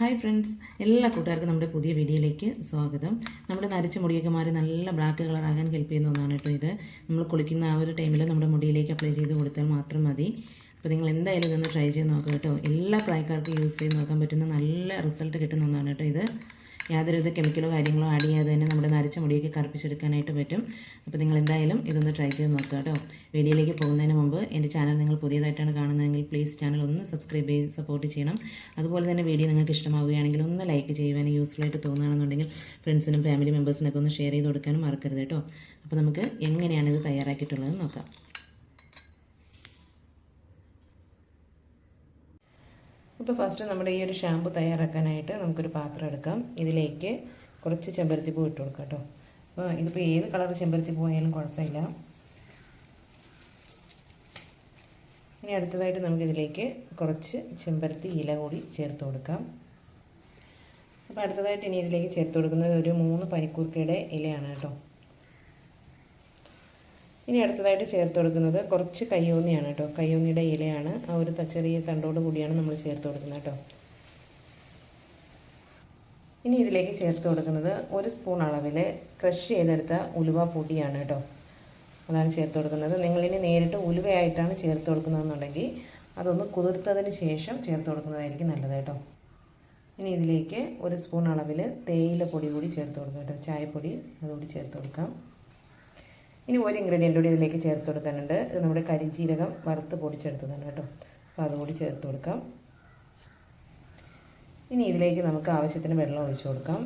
Hi friends, എല്ലാ കൂട്ടുകാർക്കും നമ്മുടെ പുതിയ വീഡിയോയിലേക്ക് സ്വാഗതം. നമ്മുടെ നരച്ച മുടിയൊക്കെ മാറി നല്ല ബ്ലാക്ക് കളറാകാൻ ഹെൽപ്പ് ചെയ്യുന്ന ഒന്നാണ് കേട്ടോ ഇത്. നമ്മൾ കുളിക്കുന്ന ആ ഒരു ടൈമിൽ നമ്മുടെ മുടിയിലേക്ക് അപ്ലൈ ചെയ്ത് കൊടുത്താൽ മാത്രം മതി. അപ്പോൾ നിങ്ങൾ എന്തായാലും ഇതൊന്ന് ട്രൈ ചെയ്ത് നോക്കുക കേട്ടോ. എല്ലാ പ്രായക്കാർക്കും യൂസ് ചെയ്ത് നോക്കാൻ പറ്റുന്ന നല്ല റിസൾട്ട് കിട്ടുന്ന ഒന്നാണ് കേട്ടോ ഇത്. യാതൊരുവിധ കെമിക്കലോ കാര്യങ്ങളോ ആഡ് ചെയ്യാതെ തന്നെ നമ്മുടെ നരച്ച മുടിയൊക്കെ കറുപ്പിച്ചെടുക്കാനായിട്ട് പറ്റും. അപ്പോൾ നിങ്ങൾ എന്തായാലും ഇതൊന്ന് ട്രൈ ചെയ്ത് നോക്കുക കേട്ടോ. വീഡിയോയിലേക്ക് പോകുന്നതിന് മുമ്പ് എൻ്റെ ചാനൽ നിങ്ങൾ പുതിയതായിട്ടാണ് കാണുന്നതെങ്കിൽ പ്ലീസ് ചാനൽ ഒന്ന് സബ്സ്ക്രൈബ് ചെയ്ത് സപ്പോർട്ട് ചെയ്യണം. അതുപോലെ തന്നെ വീഡിയോ നിങ്ങൾക്ക് ഇഷ്ടമാവുകയാണെങ്കിൽ ഒന്ന് ലൈക്ക് ചെയ്യുവാനും യൂസ്ഫുൾ ആയിട്ട് തോന്നുകയാണെന്നുണ്ടെങ്കിൽ ഫ്രണ്ട്സിനും ഫാമിലി മെമ്പേഴ്സിനൊക്കെ ഒന്ന് ഷെയർ ചെയ്ത് കൊടുക്കാനും മറക്കരുത് കേട്ടോ. അപ്പോൾ നമുക്ക് എങ്ങനെയാണ് ഇത് തയ്യാറാക്കിയിട്ടുള്ളതെന്ന് നോക്കാം. ഇപ്പോൾ ഫസ്റ്റ് നമ്മുടെ ഈ ഒരു ഷാമ്പു തയ്യാറാക്കാനായിട്ട് നമുക്കൊരു പാത്രം എടുക്കാം. ഇതിലേക്ക് കുറച്ച് ചെമ്പരത്തിപ്പൂ ഇട്ട് കൊടുക്കാം കേട്ടോ. അപ്പോൾ ഇതിപ്പോൾ ഏത് കളർ ചെമ്പരത്തിപ്പൂ ആയാലും കുഴപ്പമില്ല. ഇനി അടുത്തതായിട്ട് നമുക്കിതിലേക്ക് കുറച്ച് ചെമ്പരത്തി ഇല കൂടി ചേർത്ത് കൊടുക്കാം. അപ്പോൾ അടുത്തതായിട്ട് ഇനി ഇതിലേക്ക് ചേർത്ത് കൊടുക്കുന്നത് ഒരു 3 പനിക്കൂർക്കയുടെ ഇലയാണ് കേട്ടോ. ഇനി അടുത്തതായിട്ട് ചേർത്ത് കൊടുക്കുന്നത് കുറച്ച് കയ്യോന്നിയാണ് കേട്ടോ. കയ്യോന്നിയുടെ ഇലയാണ്, ആ ഒരു ചെറിയ തണ്ടോട് കൂടിയാണ് നമ്മൾ ചേർത്ത് കൊടുക്കുന്നത് കേട്ടോ. ഇനി ഇതിലേക്ക് ചേർത്ത് കൊടുക്കുന്നത് 1 സ്പൂൺ അളവിൽ ക്രഷ് ചെയ്തെടുത്ത ഉലുവ പൊടിയാണ് കേട്ടോ. അതാണ് ചേർത്ത് കൊടുക്കുന്നത്. നിങ്ങളിനി നേരിട്ട് ഉലുവയായിട്ടാണ് ചേർത്ത് കൊടുക്കുന്നതെന്നുണ്ടെങ്കിൽ അതൊന്ന് കുതിർത്തതിന് ശേഷം ചേർത്ത് കൊടുക്കുന്നതായിരിക്കും നല്ലത് കേട്ടോ. ഇനി ഇതിലേക്ക് 1 സ്പൂൺ അളവിൽ തേയില പൊടി കൂടി ചേർത്ത് കൊടുക്കാം കേട്ടോ. ചായപ്പൊടി അതുകൂടി ചേർത്ത് കൊടുക്കാം. ഇനി ഒരു ഇൻഗ്രീഡിയൻ്റ് കൂടി ഇതിലേക്ക് ചേർത്ത് കൊടുക്കാനുണ്ട്. ഇത് നമ്മുടെ കരിഞ്ജീരകം വറുത്ത് പൊടിച്ചെടുത്തതാണ് കേട്ടോ. അപ്പോൾ അതുകൂടി ചേർത്ത് കൊടുക്കാം. ഇനി ഇതിലേക്ക് നമുക്ക് ആവശ്യത്തിന് വെള്ളം ഒഴിച്ചു കൊടുക്കാം.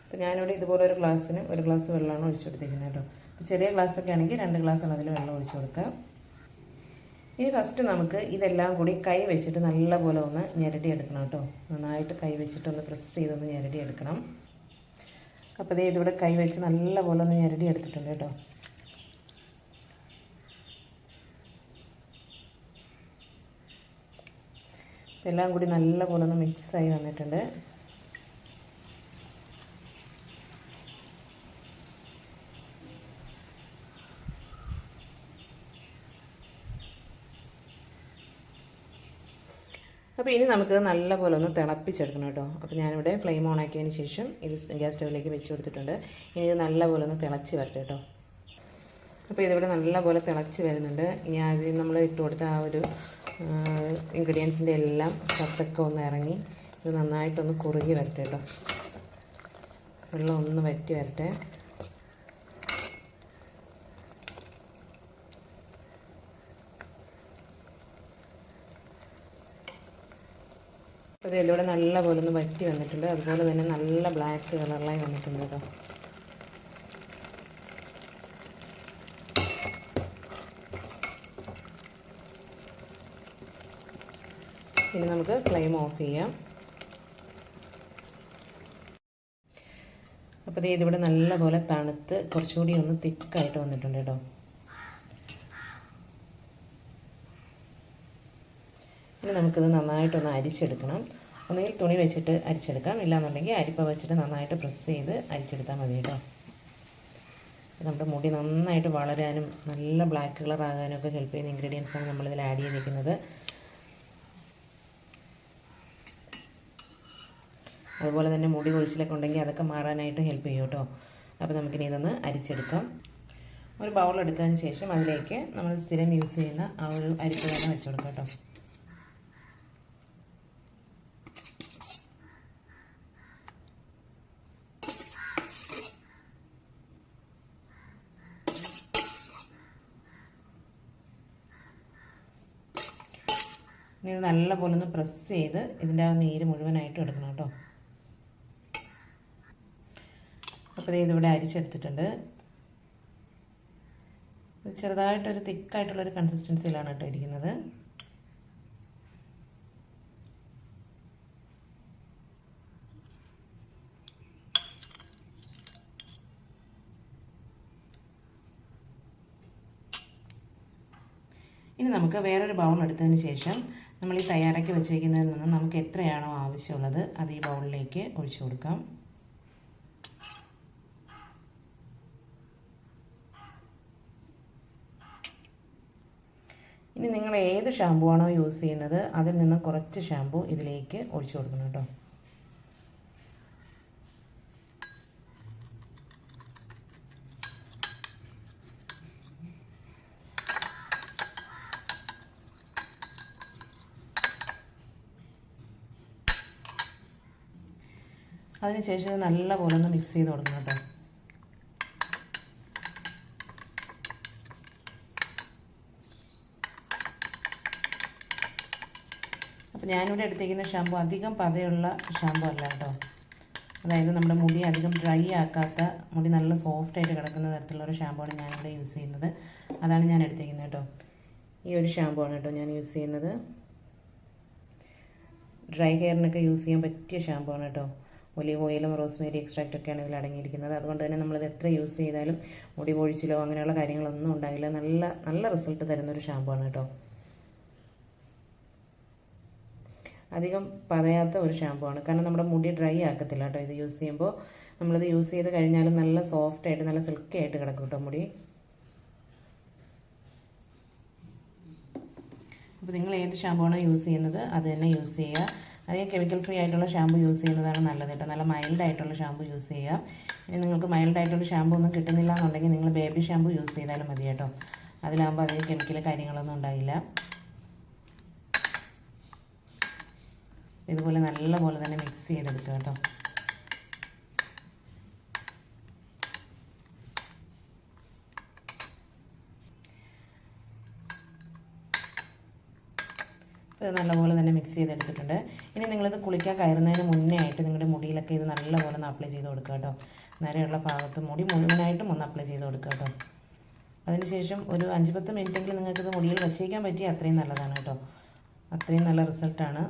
അപ്പോൾ ഞാനിവിടെ ഇതുപോലെ ഒരു ഗ്ലാസ്സിന് 1 ഗ്ലാസ് വെള്ളമാണ് ഒഴിച്ചു കൊടുത്തിരിക്കുന്നത് കേട്ടോ. അപ്പോൾ ചെറിയ ഗ്ലാസ്സൊക്കെ ആണെങ്കിൽ 2 ഗ്ലാസ് അളവിൽ വെള്ളം ഒഴിച്ചു കൊടുക്കാം. ഇനി ഫസ്റ്റ് നമുക്ക് ഇതെല്ലാം കൂടി കൈ വെച്ചിട്ട് നല്ലപോലെ ഒന്ന് ഞെരടിയെടുക്കണം കേട്ടോ. നന്നായിട്ട് കൈ വെച്ചിട്ടൊന്ന് പ്രസ് ചെയ്തൊന്ന് ഞെരടിയെടുക്കണം. അപ്പോൾ ഇതിവിടെ കൈ വെച്ച് നല്ലപോലെ ഒന്ന് ഞെരടിയെടുത്തിട്ടുണ്ട് കേട്ടോ. എല്ലാം കൂടി നല്ലപോലെ ഒന്ന് മിക്സായി വന്നിട്ടുണ്ട്. അപ്പോൾ ഇനി നമുക്ക് നല്ലപോലെ ഒന്ന് തിളപ്പിച്ചെടുക്കണം കേട്ടോ. അപ്പോൾ ഞാനിവിടെ ഫ്ലെയിം ഓൺ ആക്കിയതിന് ശേഷം ഇത് ഗ്യാസ് സ്റ്റൗവിലേക്ക് വെച്ച് കൊടുത്തിട്ടുണ്ട്. ഇനി ഇത് നല്ലപോലെ ഒന്ന് തിളച്ച് വരട്ടെ കേട്ടോ. അപ്പോൾ ഇതിവിടെ നല്ലപോലെ തിളച്ച് വരുന്നുണ്ട്. ഇനി ആദ്യം നമ്മൾ ഇട്ട് കൊടുത്ത ആ ഒരു ഇൻഗ്രീഡിയൻസിൻ്റെ എല്ലാം സത്തൊക്കെ ഒന്ന് ഇറങ്ങി ഇത് നന്നായിട്ടൊന്ന് കുറുകി വരട്ടെ കേട്ടോ. വെള്ളം ഒന്ന് വറ്റി വരട്ടെ. അപ്പോൾ ഇതിലൂടെ നല്ലപോലെ ഒന്ന് വറ്റി വന്നിട്ടുണ്ട്. അതുപോലെ തന്നെ നല്ല ബ്ലാക്ക് കളറിലായി വന്നിട്ടുണ്ട് കേട്ടോ. ഇനി നമുക്ക് ഫ്ലെയിം ഓഫ് ചെയ്യാം. അപ്പോൾ ഇതിവിടെ നല്ലപോലെ തണുത്ത് കുറച്ചുകൂടി ഒന്ന് തിക്കായിട്ട് വന്നിട്ടുണ്ട് കേട്ടോ. ഇനി നമുക്കിത് നന്നായിട്ടൊന്ന് അരിച്ചെടുക്കണം. ഒന്നുകിൽ തുണി വെച്ചിട്ട് അരിച്ചെടുക്കാം, ഇല്ലാന്നുണ്ടെങ്കിൽ അരിപ്പ വെച്ചിട്ട് നന്നായിട്ട് പ്രസ് ചെയ്ത് അരിച്ചെടുത്താൽ മതി കേട്ടോ. നമ്മുടെ മുടി നന്നായിട്ട് വളരാനും നല്ല ബ്ലാക്ക് കളർ ആകാനും ഒക്കെ ഹെൽപ്പ് ചെയ്യുന്ന ഇൻഗ്രീഡിയൻസാണ് നമ്മളിതിൽ ആഡ് ചെയ്തിരിക്കുന്നത്. അതുപോലെ തന്നെ മുടി കൊഴിച്ചിലൊക്കെ ഉണ്ടെങ്കിൽ അതൊക്കെ മാറാനായിട്ട് ഹെൽപ്പ് ചെയ്യും കേട്ടോ. അപ്പോൾ നമുക്കിനി ഇതൊന്ന് അരിച്ചെടുക്കാം. ഒരു ബൗൾ എടുത്തതിന് ശേഷം അതിലേക്ക് നമ്മൾ സ്ഥിരം യൂസ് ചെയ്യുന്ന ആ ഒരു അരിപ്പ തന്നെ വെച്ച് കൊടുക്കാം കേട്ടോ. ഇനി ഇത് നല്ലപോലെ ഒന്ന് പ്രസ് ചെയ്ത് ഇതിൻ്റെ ആ നീര് മുഴുവനായിട്ടും എടുക്കണം കേട്ടോ. അപ്പോൾ ഇതിവിടെ അരിച്ചെടുത്തിട്ടുണ്ട്. ചെറുതായിട്ടൊരു തിക്കായിട്ടുള്ളൊരു കൺസിസ്റ്റൻസിയിലാണ് കേട്ടോ ഇരിക്കുന്നത്. ഇനി നമുക്ക് വേറൊരു ബൗൾ എടുത്തതിന് ശേഷം നമ്മൾ ഈ തയ്യാറാക്കി വെച്ചിരിക്കുന്നതിൽ നിന്ന് നമുക്ക് എത്രയാണോ ആവശ്യമുള്ളത് അത് ഈ ബൗളിലേക്ക് ഒഴിച്ചു കൊടുക്കാം. ഇനി നിങ്ങൾ ഏത് ഷാമ്പു ആണോ യൂസ് ചെയ്യുന്നത് അതിൽ നിന്ന് കുറച്ച് ഷാമ്പു ഇതിലേക്ക് ഒഴിച്ചു കൊടുക്കണം കേട്ടോ. അതിനുശേഷം ഇത് നല്ലപോലെ ഒന്ന് മിക്സ് ചെയ്ത് കൊടുക്കണം കേട്ടോ. അപ്പോൾ ഞാനിവിടെ എടുത്തേക്കുന്ന ഷാമ്പു അധികം പതയുള്ള ഷാമ്പു അല്ല കേട്ടോ. അതായത് നമ്മുടെ മുടി അധികം ഡ്രൈ ആക്കാത്ത, മുടി നല്ല സോഫ്റ്റായിട്ട് കിടക്കുന്ന തരത്തിലുള്ള ഒരു ഷാമ്പുവാണ് ഞാനിവിടെ യൂസ് ചെയ്യുന്നത്. അതാണ് ഞാൻ എടുത്തേക്കുന്നത് കേട്ടോ. ഈ ഒരു ഷാമ്പുവാണ് കേട്ടോ ഞാൻ യൂസ് ചെയ്യുന്നത്. ഡ്രൈ ഹെയറിനൊക്കെ യൂസ് ചെയ്യാൻ പറ്റിയ ഷാമ്പുവാണ് കേട്ടോ. ഒലീവ് ഓയിലും റോസ്മേരി എക്സ്ട്രാക്റ്റൊക്കെയാണ് ഇതിൽ അടങ്ങിയിരിക്കുന്നത്. അതുകൊണ്ട് തന്നെ നമ്മളിത് എത്ര യൂസ് ചെയ്താലും മുടി പൊഴിച്ചിലോ അങ്ങനെയുള്ള കാര്യങ്ങളൊന്നും ഉണ്ടാകില്ല. നല്ല റിസൾട്ട് തരുന്നൊരു ഷാമ്പുവാണ് കേട്ടോ. അധികം പതയാത്ത ഒരു ഷാമ്പുവാണ്. കാരണം നമ്മുടെ മുടി ഡ്രൈ ആക്കത്തില്ല കേട്ടോ ഇത് യൂസ് ചെയ്യുമ്പോൾ. നമ്മളിത് യൂസ് ചെയ്ത് കഴിഞ്ഞാലും നല്ല സോഫ്റ്റായിട്ട് നല്ല സിൽക്കി ആയിട്ട് കിടക്കും കേട്ടോ മുടി. അപ്പോൾ നിങ്ങൾ ഏത് ഷാമ്പുവാണോ യൂസ് ചെയ്യുന്നത് അത് തന്നെ യൂസ് ചെയ്യുക. അധികം കെമിക്കൽ ഫ്രീ ആയിട്ടുള്ള ഷാമ്പു യൂസ് ചെയ്യുന്നതാണ് നല്ലത് കേട്ടോ. നല്ല മൈൽഡായിട്ടുള്ള ഷാമ്പു യൂസ് ചെയ്യുക. ഇനി നിങ്ങൾക്ക് മൈൽഡായിട്ടുള്ള ഷാമ്പു ഒന്നും കിട്ടുന്നില്ല എന്നുണ്ടെങ്കിൽ നിങ്ങൾ ബേബി ഷാമ്പു യൂസ് ചെയ്താലും മതി കേട്ടോ. അതിലാകുമ്പോൾ അധികം കെമിക്കൽ കാര്യങ്ങളൊന്നും ഉണ്ടാകില്ല. ഇതുപോലെ നല്ലപോലെ തന്നെ മിക്സ് ചെയ്തെടുക്കുക കേട്ടോ. ഇത് നല്ലപോലെ തന്നെ മിക്സ് ചെയ്തെടുത്തിട്ടുണ്ട്. ഇനി നിങ്ങളിത് കുളിക്കാൻ കയറുന്നതിന് മുന്നേ ആയിട്ട് നിങ്ങളുടെ മുടിയിലൊക്കെ ഇത് നല്ലപോലെ ഒന്ന് അപ്ലൈ ചെയ്ത് കൊടുക്കുക കേട്ടോ. നരയുള്ള ഭാഗത്ത് മുടി മുഴുവനായിട്ടും ഒന്ന് അപ്ലൈ ചെയ്ത് കൊടുക്കുക കേട്ടോ. അതിനുശേഷം ഒരു 5-10 മിനിറ്റെങ്കിലും നിങ്ങൾക്കിത് മുടിയിൽ വച്ചേക്കാൻ പറ്റിയ അത്രയും നല്ലതാണ് കേട്ടോ. അത്രയും നല്ല റിസൾട്ടാണ്.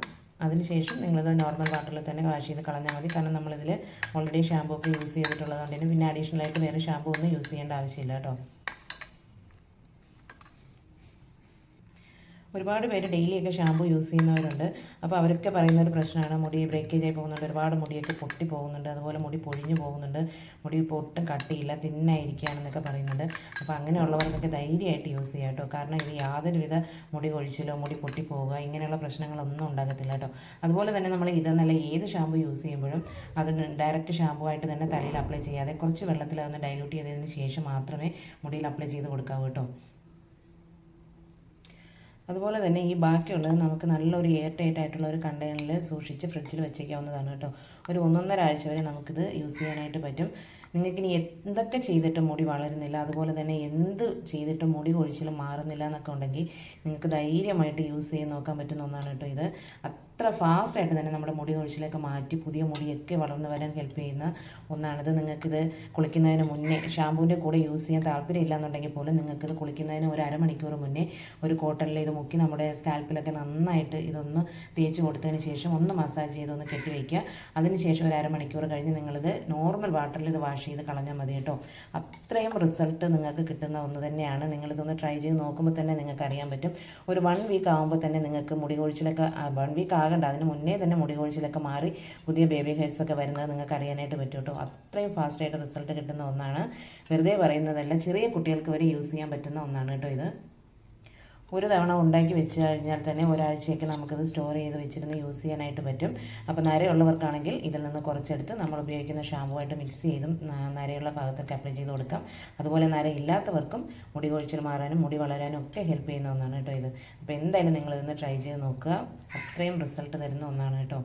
അതിനുശേഷം നിങ്ങളിത് നോർമൽ വാട്ടറിൽ തന്നെ വാഷ് ചെയ്ത് കളഞ്ഞാൽ മതി. കാരണം നമ്മളിതിൽ ഓൾറെഡി ഷാമ്പൂ ഒക്കെ യൂസ് ചെയ്തിട്ടുള്ളതുകൊണ്ട് തന്നെ പിന്നെ അഡീഷണലായിട്ട് വേറെ ഷാമ്പൂ ഒന്നും യൂസ് ചെയ്യേണ്ട ആവശ്യമില്ല കേട്ടോ. ഒരുപാട് പേര് ഡെയിലിയൊക്കെ ഷാമ്പൂ യൂസ് ചെയ്യുന്നവരുണ്ട്. അപ്പോൾ അവരൊക്കെ പറയുന്ന ഒരു പ്രശ്നമാണ് മുടി ബ്രേക്കേജ് ആയി പോകുന്നുണ്ട്, ഒരുപാട് മുടിയൊക്കെ പൊട്ടി പോകുന്നുണ്ട്, അതുപോലെ മുടി പൊഴിഞ്ഞു പോകുന്നുണ്ട്, മുടി ഇപ്പോൾ ഒട്ടും കട്ടിയില്ല, തിന്നായിരിക്കുകയാണെന്നൊക്കെ പറയുന്നുണ്ട്. അപ്പോൾ അങ്ങനെയുള്ളവർക്കൊക്കെ ധൈര്യമായിട്ട് യൂസ് ചെയ്യാം കേട്ടോ. കാരണം ഇത് യാതൊരുവിധ മുടി കൊഴിച്ചിലോ മുടി പൊട്ടിപ്പോവുക ഇങ്ങനെയുള്ള പ്രശ്നങ്ങളൊന്നും ഉണ്ടാകത്തില്ല കേട്ടോ. അതുപോലെ തന്നെ നമ്മൾ ഇതെന്നല്ല ഏത് ഷാമ്പൂ യൂസ് ചെയ്യുമ്പോഴും അത് ഡയറക്റ്റ് ഷാമ്പൂ ആയിട്ട് തന്നെ തലയിൽ അപ്ലൈ ചെയ്യാതെ കുറച്ച് വെള്ളത്തിൽ അതൊന്ന് ഡൈല്യൂട്ട് ചെയ്തതിന് ശേഷം മാത്രമേ മുടിയിൽ അപ്ലൈ ചെയ്ത് കൊടുക്കാവൂ കേട്ടോ. അതുപോലെ തന്നെ ഈ ബാക്കിയുള്ളത് നമുക്ക് നല്ലൊരു എയർ ടൈറ്റ് ആയിട്ടുള്ള ഒരു കണ്ടെയ്നറിൽ സൂക്ഷിച്ച് ഫ്രിഡ്ജിൽ വെച്ചേക്കാവുന്നതാണ് കേട്ടോ. ഒരു 1-1.5 ആഴ്ച വരെ നമുക്കിത് യൂസ് ചെയ്യാനായിട്ട് പറ്റും. നിങ്ങൾക്കിനി എന്തൊക്കെ ചെയ്തിട്ട് മുടി വളരുന്നില്ല, അതുപോലെ തന്നെ എന്ത് ചെയ്തിട്ട് മുടി കൊഴിച്ചിൽ മാറുന്നില്ല എന്നൊക്കെ ഉണ്ടെങ്കിൽ നിങ്ങൾക്ക് ധൈര്യമായിട്ട് യൂസ് ചെയ്ത് നോക്കാൻ പറ്റുന്ന ഒന്നാണ് കേട്ടോ ഇത്. അത്ര ഫാസ്റ്റായിട്ട് തന്നെ നമ്മുടെ മുടി കൊഴിച്ചിലൊക്കെ മാറ്റി പുതിയ മുടിയൊക്കെ വളർന്നു വരാൻ ഹെൽപ്പ് ചെയ്യുന്ന ഒന്നാണിത്. നിങ്ങൾക്കിത് കുളിക്കുന്നതിന് മുന്നേ ഷാമ്പൂവിൻ്റെ കൂടെ യൂസ് ചെയ്യാൻ താല്പര്യമില്ല എന്നുണ്ടെങ്കിൽ പോലും നിങ്ങൾക്കിത് കുളിക്കുന്നതിന് ഒരു അരമണിക്കൂർ മുന്നേ ഒരു കോട്ടണിൽ ഇത് മുക്കി നമ്മുടെ സ്കാൽപ്പിലൊക്കെ നന്നായിട്ട് ഇതൊന്ന് തേച്ച് കൊടുത്തതിന് ശേഷം ഒന്ന് മസാജ് ചെയ്തൊന്ന് കെട്ടി വയ്ക്കുക. അതിനുശേഷം ഒരു അരമണിക്കൂർ കഴിഞ്ഞ് നിങ്ങളിത് നോർമൽ വാട്ടറിൽ ഇത് വാഷ് ചെയ്ത് കളഞ്ഞാൽ മതി കേട്ടോ. അത്രയും റിസൾട്ട് നിങ്ങൾക്ക് കിട്ടുന്ന ഒന്ന് തന്നെയാണ്. നിങ്ങളിതൊന്ന് ട്രൈ ചെയ്ത് നോക്കുമ്പോൾ തന്നെ നിങ്ങൾക്ക് അറിയാൻ പറ്റും. ഒരു 1 വീക്ക് ആകുമ്പോൾ തന്നെ നിങ്ങൾക്ക് മുടി കൊഴിച്ചിലൊക്കെ 1 വീക്ക് ആകണ്ട, അതിന് മുന്നേ തന്നെ മുടി കൊഴിച്ചിലൊക്കെ മാറി പുതിയ ബേബി ഹെയർസ് ഒക്കെ വരുന്നത് നിങ്ങൾക്ക് അറിയാനായിട്ട് പറ്റും കേട്ടോ. അത്രയും ഫാസ്റ്റായിട്ട് റിസൾട്ട് കിട്ടുന്ന ഒന്നാണ്. വെറുതെ പറയുന്നതല്ല, ചെറിയ കുട്ടികൾക്ക് വരെ യൂസ് ചെയ്യാൻ പറ്റുന്ന ഒന്നാണ് കേട്ടോ ഇത്. ഒരു തവണ ഉണ്ടാക്കി വെച്ച് കഴിഞ്ഞാൽ തന്നെ ഒരാഴ്ചയൊക്കെ നമുക്കത് സ്റ്റോർ ചെയ്ത് വെച്ചിരുന്ന് യൂസ് ചെയ്യാനായിട്ട് പറ്റും. അപ്പോൾ നരയുള്ളവർക്കാണെങ്കിൽ ഇതിൽ നിന്ന് കുറച്ചെടുത്ത് നമ്മൾ ഉപയോഗിക്കുന്ന ഷാമ്പുമായിട്ട് മിക്സ് ചെയ്തും നരയുള്ള ഭാഗത്തൊക്കെ അപ്ലൈ ചെയ്ത് കൊടുക്കാം. അതുപോലെ നര ഇല്ലാത്തവർക്കും മുടി കൊഴിച്ചിൽ മാറാനും മുടി വളരാനും ഒക്കെ ഹെൽപ്പ് ചെയ്യുന്ന ഒന്നാണ് കേട്ടോ ഇത്. അപ്പോൾ എന്തായാലും നിങ്ങളിതൊന്ന് ട്രൈ ചെയ്ത് നോക്കുക. അത്രയും റിസൾട്ട് തരുന്ന ഒന്നാണ് കേട്ടോ.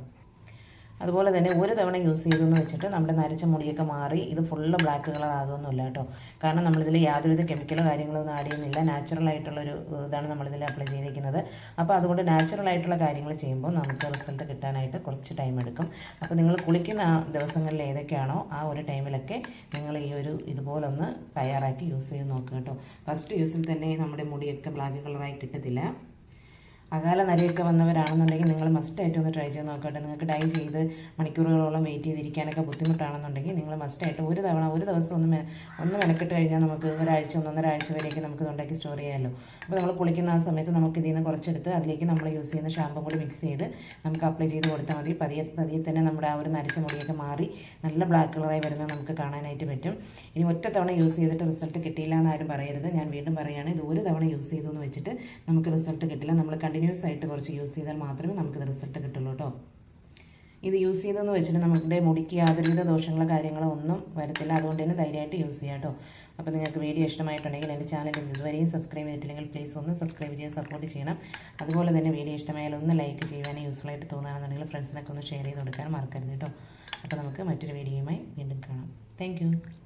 അതുപോലെ തന്നെ ഒരു തവണ യൂസ് ചെയ്തെന്ന് വെച്ചിട്ട് നമ്മുടെ നരച്ച മുടിയൊക്കെ മാറി ഇത് ഫുള്ള് ബ്ലാക്ക് കളർ ആകുമെന്നില്ല കേട്ടോ. കാരണം നമ്മളിതിൽ യാതൊരുവിധ കെമിക്കലോ കാര്യങ്ങളോ ഒന്നും ആഡ് ചെയ്യുന്നില്ല. നാച്ചുറലായിട്ടുള്ളൊരു ഇതാണ് നമ്മളിതിൽ അപ്ലൈ ചെയ്തിരിക്കുന്നത്. അപ്പോൾ അതുകൊണ്ട് നാച്ചുറലായിട്ടുള്ള കാര്യങ്ങൾ ചെയ്യുമ്പോൾ നമുക്ക് റിസൾട്ട് കിട്ടാനായിട്ട് കുറച്ച് ടൈം എടുക്കും. അപ്പോൾ നിങ്ങൾ കുളിക്കുന്ന ദിവസങ്ങളിൽ ഏതൊക്കെയാണോ ആ ഒരു ടൈമിലൊക്കെ നിങ്ങൾ ഈ ഒരു ഇതുപോലൊന്ന് തയ്യാറാക്കി യൂസ് ചെയ്ത് നോക്കുക കേട്ടോ. ഫസ്റ്റ് യൂസിൽ തന്നെ നമ്മുടെ മുടിയൊക്കെ ബ്ലാക്ക് കളറായി കിട്ടത്തില്ല. അകാല നരയൊക്കെ വന്നവരാണെന്നുണ്ടെങ്കിൽ നിങ്ങൾ മസ്റ്റായിട്ട് ഒന്ന് ട്രൈ ചെയ്ത് നോക്കട്ടെ. നിങ്ങൾക്ക് ഡൈ ചെയ്ത് മണിക്കൂറുകളോളം വെയിറ്റ് ചെയ്തിരിക്കാനൊക്കെ ബുദ്ധിമുട്ടാണെന്നുണ്ടെങ്കിൽ നിങ്ങൾ മസ്റ്റായിട്ട് ഒരു ദിവസം ഒന്ന് മെനക്കെട്ട് കഴിഞ്ഞാൽ നമുക്ക് ഒരാഴ്ച 1.5 ആഴ്ച വരെയൊക്കെ നമുക്ക് ഇതുണ്ടാക്കി സ്റ്റോർ ചെയ്യാമല്ലോ. അപ്പോൾ നമ്മൾ കുളിക്കുന്ന ആ സമയത്ത് നമുക്ക് ഇതിൽ നിന്ന് കുറച്ചെടുത്ത് അതിലേക്ക് നമ്മൾ യൂസ് ചെയ്യുന്ന ഷാമ്പൂ കൂടി മിക്സ് ചെയ്ത് നമുക്ക് അപ്ലൈ ചെയ്ത് കൊടുത്താൽ മതി. പതിയെ തന്നെ നമ്മുടെ ആ ഒരു നരച്ച മുടിയൊക്കെ മാറി നല്ല ബ്ലാക്ക് കളറായി വരുന്നത് നമുക്ക് കാണാനായിട്ട് പറ്റും. ഇനി ഒറ്റ തവണ യൂസ് ചെയ്തിട്ട് റിസൾട്ട് കിട്ടിയില്ല എന്നാരും പറയരുത്. ഞാൻ വീണ്ടും പറയുകയാണ്, ഇത് ഒരു തവണ യൂസ് ചെയ്തു എന്ന് വെച്ചിട്ട് നമുക്ക് റിസൾട്ട് കിട്ടില്ല. നമ്മൾ കണ്ടിന്യൂസ് ആയിട്ട് കുറച്ച് യൂസ് ചെയ്താൽ മാത്രമേ നമുക്കിത് റിസൾട്ട് കിട്ടുള്ളൂ കേട്ടോ. ഇത് യൂസ് ചെയ്തെന്ന് വെച്ചിട്ട് നമ്മുടെ മുടിക്ക് യാതൊരുവിധ ദോഷങ്ങളോ കാര്യങ്ങളോ ഒന്നും വരത്തില്ല. അതുകൊണ്ട് തന്നെ ധൈര്യമായിട്ട് യൂസ് ചെയ്യാം കേട്ടോ. അപ്പോൾ നിങ്ങൾക്ക് വീഡിയോ ഇഷ്ടമായിട്ടുണ്ടെങ്കിൽ എൻ്റെ ചാനൽ ഇതുവരെയും സബ്സ്ക്രൈബ് ചെയ്തിട്ടില്ലെങ്കിൽ പ്ലീസ് ഒന്ന് സബ്സ്ക്രൈബ് ചെയ്ത് സപ്പോർട്ട് ചെയ്യണം. അതുപോലെ തന്നെ വീഡിയോ ഇഷ്ടമായാലും ഒന്ന് ലൈക്ക് ചെയ്യുവാനും യൂസ്ഫുൾ ആയിട്ട് തോന്നുകയാണെന്നുണ്ടെങ്കിൽ ഫ്രണ്ട്സിനൊക്കെ ഒന്ന് ഷെയർ ചെയ്ത് കൊടുക്കാൻ മറക്കരുത് കേട്ടോ. അപ്പോൾ നമുക്ക് മറ്റൊരു വീഡിയോയുമായി വീണ്ടും കാണാം. താങ്ക്